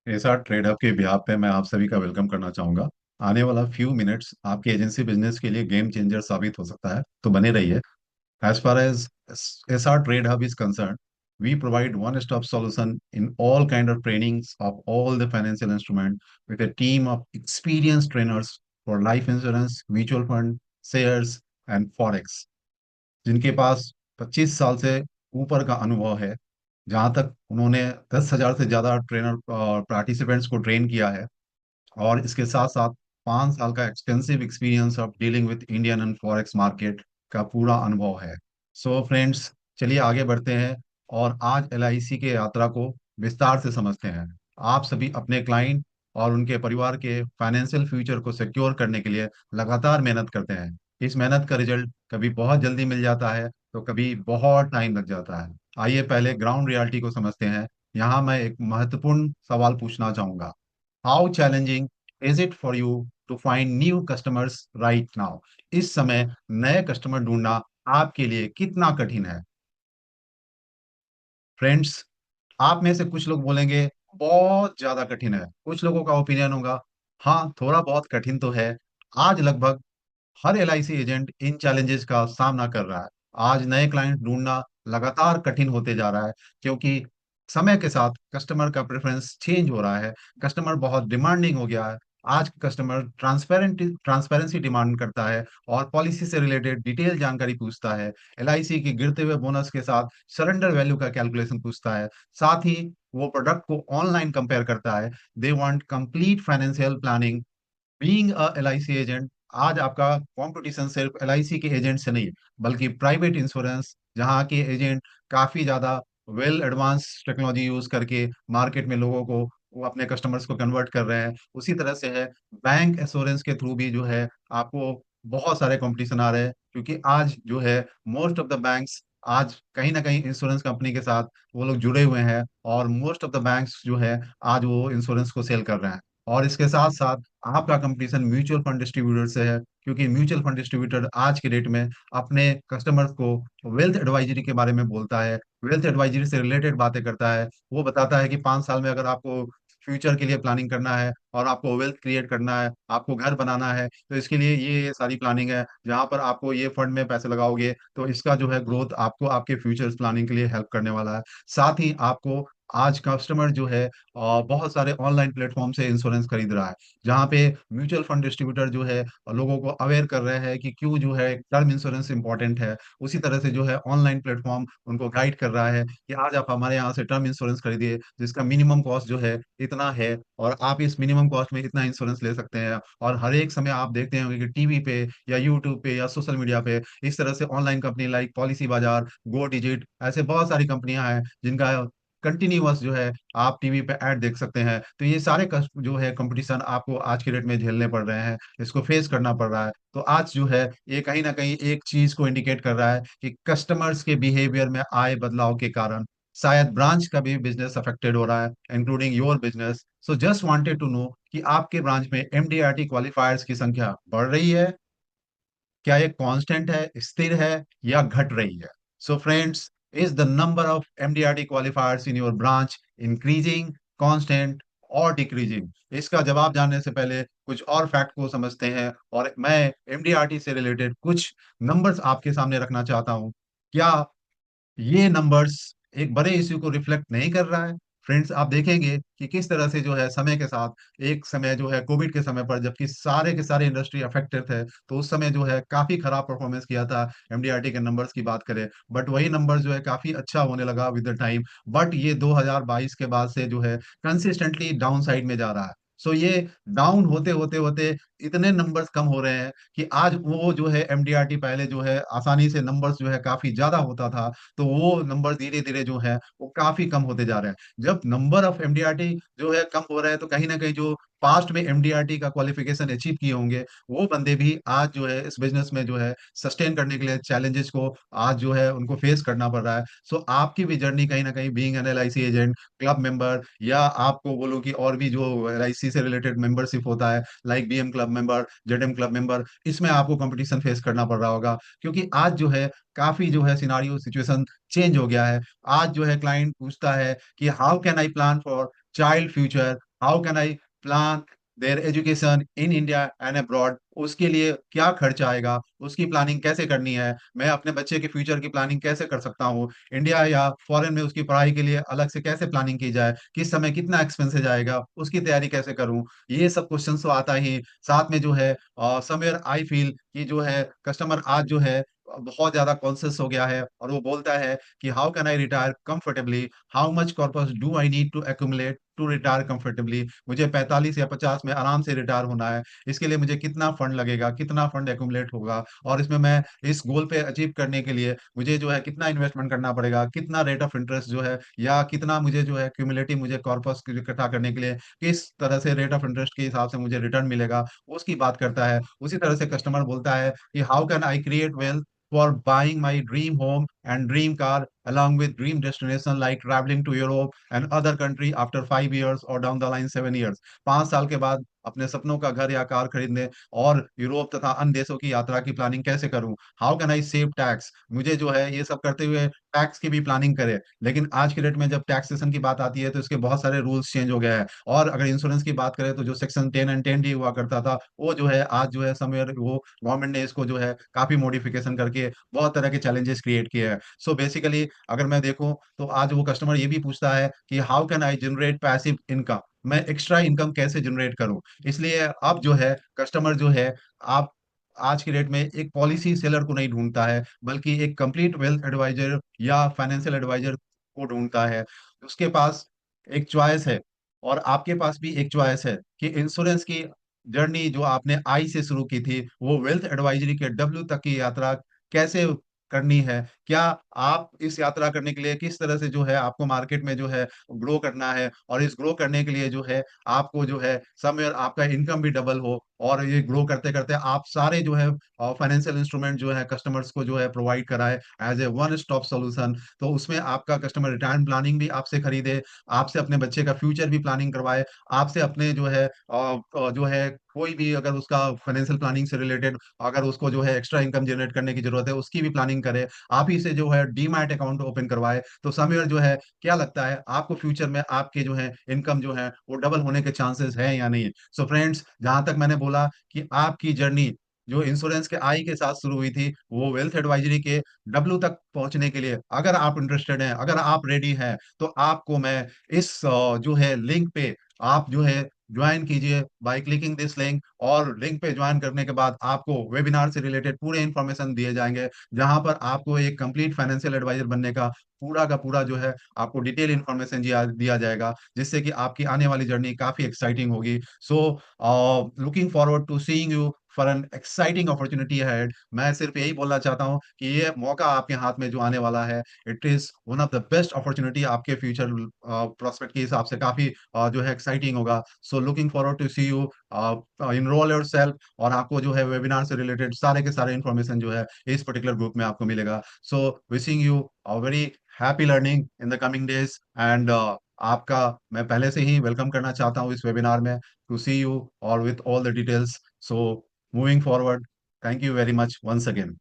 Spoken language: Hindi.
ऐसा ट्रेड हब के बिहाफ पे मैं आप सभी का वेलकम करना चाहूंगा। आने वाला फ्यू मिनट्स आपके एजेंसी बिजनेस के लिए गेम चेंजर साबित हो सकता है, तो बने रहिए। As far as SR Trade Hub is concerned, we provide one-stop solution in all kind of trainings of all the financial instrument with a team of experienced trainers for life insurance, mutual fund, shares and forex, जिनके पास 25 साल से ऊपर का अनुभव है। जहां तक उन्होंने 10,000 से ज्यादा ट्रेनर पार्टिसिपेंट्स को ट्रेन किया है, और इसके साथ साथ 5 साल का extensive experience of dealing with Indian and forex market का पूरा अनुभव है। सो फ्रेंड्स, चलिए आगे बढ़ते हैं और आज एलआईसी के यात्रा को विस्तार से समझते हैं। आप सभी अपने क्लाइंट और उनके परिवार के फाइनेंशियल फ्यूचर को सिक्योर करने के लिए लगातार मेहनत करते हैं। इस मेहनत का रिजल्ट कभी बहुत जल्दी मिल जाता है, तो कभी बहुत टाइम लग जाता है। आइए पहले ग्राउंड रियलिटी को समझते हैं। यहाँ मैं एक महत्वपूर्ण सवाल पूछना चाहूंगा। How challenging is it for you to find new customers right now? इस समय नए कस्टमर ढूंढना आपके लिए कितना कठिन है? फ्रेंड्स, आप में से कुछ लोग बोलेंगे बहुत ज्यादा कठिन है। कुछ लोगों का ओपिनियन होगा हाँ, थोड़ा बहुत कठिन तो है। आज लगभग हर एलआईसी एजेंट इन चैलेंजेस का सामना कर रहा है। आज नए क्लाइंट ढूंढना लगातार कठिन होते जा रहा है, क्योंकि समय के साथ कस्टमर का प्रेफरेंस चेंज हो रहा है। कस्टमर बहुत डिमांडिंग हो गया है। आज कस्टमर ट्रांसपेरेंसी डिमांड करता है और पॉलिसी से रिलेटेड डिटेल जानकारी पूछता है। एलआईसी के गिरते हुए बोनस के साथ सरेंडर वैल्यू का कैलकुलेशन पूछता है। साथ ही वो प्रोडक्ट को ऑनलाइन कंपेयर करता है। They want complete financial planning. Being a LIC agent, आज आपका कंपटीशन सिर्फ एलआईसी के एजेंट से नहीं, बल्कि प्राइवेट इंश्योरेंस, जहां के एजेंट काफी ज्यादा वेल एडवांस टेक्नोलॉजी यूज करके मार्केट में लोगों को, वो अपने कस्टमर्स को कन्वर्ट कर रहे हैं। उसी तरह से है बैंक एश्योरेंस के थ्रू भी जो है आपको बहुत सारे कंपटीशन आ रहे हैं, क्योंकि आज जो है मोस्ट ऑफ द बैंक्स आज कहीं ना कहीं इंश्योरेंस कंपनी के साथ वो लोग जुड़े हुए हैं, और मोस्ट ऑफ द बैंक्स जो है आज वो इंश्योरेंस को सेल कर रहे हैं। और इसके साथ साथ आपका कंपटीशन म्यूचुअल फंड डिस्ट्रीब्यूटर से है, क्योंकि म्यूचुअल फंड डिस्ट्रीब्यूटर आज के डेट में अपने कस्टमर्स को वेल्थ एडवाइजरी के बारे में बोलता है, वेल्थ एडवाइजरी से रिलेटेड बातें करता है। वो बताता है कि 5 साल में अगर आपको फ्यूचर के लिए प्लानिंग करना है और आपको वेल्थ क्रिएट करना है, आपको घर बनाना है, तो इसके लिए ये सारी प्लानिंग है। जहां पर आपको ये फंड में पैसे लगाओगे तो इसका जो है ग्रोथ आपको आपके फ्यूचर प्लानिंग के लिए हेल्प करने वाला है। साथ ही आपको आज कस्टमर जो है बहुत सारे ऑनलाइन प्लेटफॉर्म से इंश्योरेंस खरीद रहा है, जहाँ पे म्यूचुअल फंड डिस्ट्रीब्यूटर जो है लोगों को अवेयर कर रहे हैं कि क्यों जो है टर्म इंश्योरेंस इंपॉर्टेंट है। उसी तरह से जो है ऑनलाइन प्लेटफॉर्म उनको गाइड कर रहा है कि आज आप हमारे यहाँ से टर्म इंश्योरेंस खरीदिए, जिसका मिनिमम कॉस्ट जो है इतना है, और आप इस मिनिमम कॉस्ट में इतना इंश्योरेंस ले सकते हैं। और हर एक समय आप देखते होंगे कि टीवी पे या यूट्यूब पे या सोशल मीडिया पे इस तरह से ऑनलाइन कंपनी लाइक पॉलिसी बाजार, गो डिजिट, ऐसे बहुत सारी कंपनियां हैं जिनका कंटिन्यूअस जो है आप टीवी पे ऐड देख सकते हैं। तो ये सारे जो है कंपटीशन आपको आज के डेट में झेलने पड़ रहे हैं, इसको फेस करना पड़ रहा है। तो आज जो है ये कहीं ना कहीं एक चीज को इंडिकेट कर रहा है कि कस्टमर्स के बिहेवियर में आए बदलाव के कारण शायद ब्रांच का भी बिजनेस अफेक्टेड हो रहा है, including your business. So just wanted to know कि आपके ब्रांच में एमडीआरटी क्वालिफायर्स की संख्या बढ़ रही है, क्या ये कांस्टेंट है, स्थिर है, या घट रही है? So friends, is the number of MDRT क्वालिफायर्स in your branch increasing, constant और डिक्रीजिंग? इसका जवाब जानने से पहले कुछ और फैक्ट को समझते हैं, और मैं एमडीआरटी से रिलेटेड कुछ नंबर्स आपके सामने रखना चाहता हूं। क्या ये नंबर्स एक बड़े इश्यू को रिफ्लेक्ट नहीं कर रहा है? फ्रेंड्स, आप देखेंगे कि किस तरह से जो है समय के साथ, एक समय जो है कोविड के समय पर, जबकि सारे के सारे इंडस्ट्री अफेक्टेड थे, तो उस समय जो है काफी खराब परफॉर्मेंस किया था एमडीआरटी के नंबर्स की बात करें। बट वही नंबर जो है काफी अच्छा होने लगा विद द टाइम। बट ये 2022 के बाद से जो है कंसिस्टेंटली डाउन साइड में जा रहा है। सो ये डाउन होते होते होते इतने नंबर्स कम हो रहे हैं कि आज वो जो है एमडीआरटी पहले जो है आसानी से नंबर्स जो है काफी ज्यादा होता था, तो वो नंबर धीरे धीरे जो है वो काफी कम होते जा रहे हैं। जब नंबर ऑफ एमडीआरटी जो है कम हो रहा है, तो कहीं ना कहीं जो पास्ट में एमडीआरटी का क्वालिफिकेशन अचीव किए होंगे, वो बंदे भी आज जो है इस बिजनेस में जो है सस्टेन करने के लिए चैलेंजेस को आज जो है उनको फेस करना पड़ रहा है। सो आपकी भी जर्नी कहीं ना कहीं being an LIC agent, club member, या आपको बोलो कि और भी जो एलआईसी से रिलेटेड मेंबरशिप होता है like BM club member, ZM club member, इसमें आपको कंपटीशन फेस करना पड़ रहा होगा, क्योंकि आज जो है काफी जो है सिनारियो सिचुएशन चेंज हो गया है। आज जो है क्लाइंट पूछता है कि how can I plan for child future how can I plan there education in India and abroad, उसके लिए क्या खर्चा आएगा, उसकी प्लानिंग कैसे करनी है, मैं अपने बच्चे के फ्यूचर की प्लानिंग कैसे कर सकता हूँ, इंडिया या फॉरेन में उसकी पढ़ाई के लिए अलग से कैसे प्लानिंग की जाए, किस समय कितना एक्सपेंसेस आएगा, उसकी तैयारी कैसे करूँ, ये सब क्वेश्चन तो आता ही। साथ में जो है समवेयर आई फील कि जो है कस्टमर आज जो है बहुत ज्यादा कॉन्शियस हो गया है, और वो बोलता है कि how can I retire comfortably, how much corpus do I need to accumulate to retire comfortably, मुझे 45 या 50 में आराम से रिटायर होना है, इसके लिए मुझे कितना फंड लगेगा, कितना फंड एक्यूमुलेट होगा, और इसमें मैं इस गोल पे अचीव करने के लिए मुझे जो है कितना इन्वेस्टमेंट करना पड़ेगा, कितना रेट ऑफ इंटरेस्ट जो है, या कितना मुझे जो है क्यूमुलेटिव मुझे कॉर्पस इकट्ठा करने के लिए किस तरह से रेट ऑफ इंटरेस्ट के हिसाब से मुझे रिटर्न मिलेगा, उसकी बात करता है। उसी तरह से कस्टमर बोलता है कि how can I create wealth for buying my dream home and dream car along with dream destination like traveling to Europe and other country after 5 years or down the line 7 years। 5 साल के बाद अपने सपनों का घर या कार खरीदने और यूरोप तथा अन्य देशों की यात्रा की प्लानिंग कैसे करूं, how can I save tax, मुझे जो है ये सब करते हुए टैक्स की भी प्लानिंग करे। लेकिन आज के डेट में जब टैक्सेशन की बात आती है तो इसके बहुत सारे रूल्स चेंज हो गए हैं, और अगर इंश्योरेंस की बात करें तो जो सेक्शन 10 एंड 10D हुआ करता था, वो जो है आज जो है समवेयर वो गवर्नमेंट ने इसको जो है काफी मॉडिफिकेशन करके बहुत तरह के चैलेंजेस क्रिएट किए हैं। सो बेसिकली अगर मैं देखूं तो आज वो कस्टमर ये भी पूछता है कि how can I generate passive income, मैं एक्स्ट्रा इनकम कैसे जनरेट करूं। इसलिए अब जो है कस्टमर जो है, आप आज के डेट में एक पॉलिसी सेलर को नहीं ढूंढता है, बल्कि एक कंप्लीट वेल्थ एडवाइजर या फाइनेंशियल एडवाइजर को ढूंढता है। उसके पास एक चॉइस है, और आपके पास भी एक चॉइस है कि इंश्योरेंस की जर्नी जो आपने आई से शुरू की थी, वो वेल्थ एडवाइजरी के डब्ल्यू तक की यात्रा कैसे करनी है, क्या आप इस यात्रा करने के लिए किस तरह से जो है आपको मार्केट में जो है ग्रो करना है, और इस ग्रो करने के लिए जो है आपको जो है समय आपका इनकम भी डबल हो, और ये ग्रो करते करते आप सारे जो है फाइनेंशियल इंस्ट्रूमेंट जो है कस्टमर्स को जो है प्रोवाइड कराए as a one stop solution. तो उसमें आपका कस्टमर रिटायरमेंट प्लानिंग भी आपसे खरीदे, आपसे अपने बच्चे का फ्यूचर भी प्लानिंग करवाए, आपसे अपने जो है जो है कोई भी अगर उसका फाइनेंशियल प्लानिंग से रिलेटेड अगर उसको जो है एक्स्ट्रा इनकम जनरेट करने की जरूरत है, उसकी भी प्लानिंग करे, आप ही से जो है डीमैट अकाउंट ओपन करवाए। तो समय जो है क्या लगता है आपको फ्यूचर में आपके जो है इनकम जो है वो डबल होने के चांसेस है या नहीं। सो फ्रेंड्स, जहां तक मैंने बोला कि आपकी जर्नी जो इंश्योरेंस के आई के साथ शुरू हुई थी, वो वेल्थ एडवाइजरी के डब्ल्यू तक पहुंचने के लिए अगर आप इंटरेस्टेड हैं, अगर आप रेडी हैं, तो आपको मैं इस जो है लिंक पे आप जो है ज्वाइन कीजिए बाय क्लिकिंग दिस लिंक, और लिंक पे ज्वाइन करने के बाद आपको वेबिनार से रिलेटेड पूरे इंफॉर्मेशन दिए जाएंगे, जहां पर आपको एक कंप्लीट फाइनेंशियल एडवाइजर बनने का पूरा जो है आपको डिटेल इंफॉर्मेशन दिया दिया जाएगा, जिससे कि आपकी आने वाली जर्नी काफी एक्साइटिंग होगी। So looking forward to seeing you for an exciting opportunity had. मैं सिर्फ यही बोलना चाहता हूँ कि ये मौका आपके हाथ में जो आने वाला है, it is one of the best opportunity, आपके फ्यूचर प्रोस्पेक्ट के हिसाब से काफी जो है एक्साइटिंग होगा। So looking forward to see you, enrol your self, और आपको जो है वेबिनार से रिलेटेड सारे के सारे इंफॉर्मेशन जो है इस पर्टिकुलर ग्रुप में आपको मिलेगा। So wishing you a very happy learning in the coming days, and आपका मैं पहले से ही वेलकम करना चाहता हूँ इस वेबिनार में, टू सी यू और with all the details. So moving forward, thank you very much once again.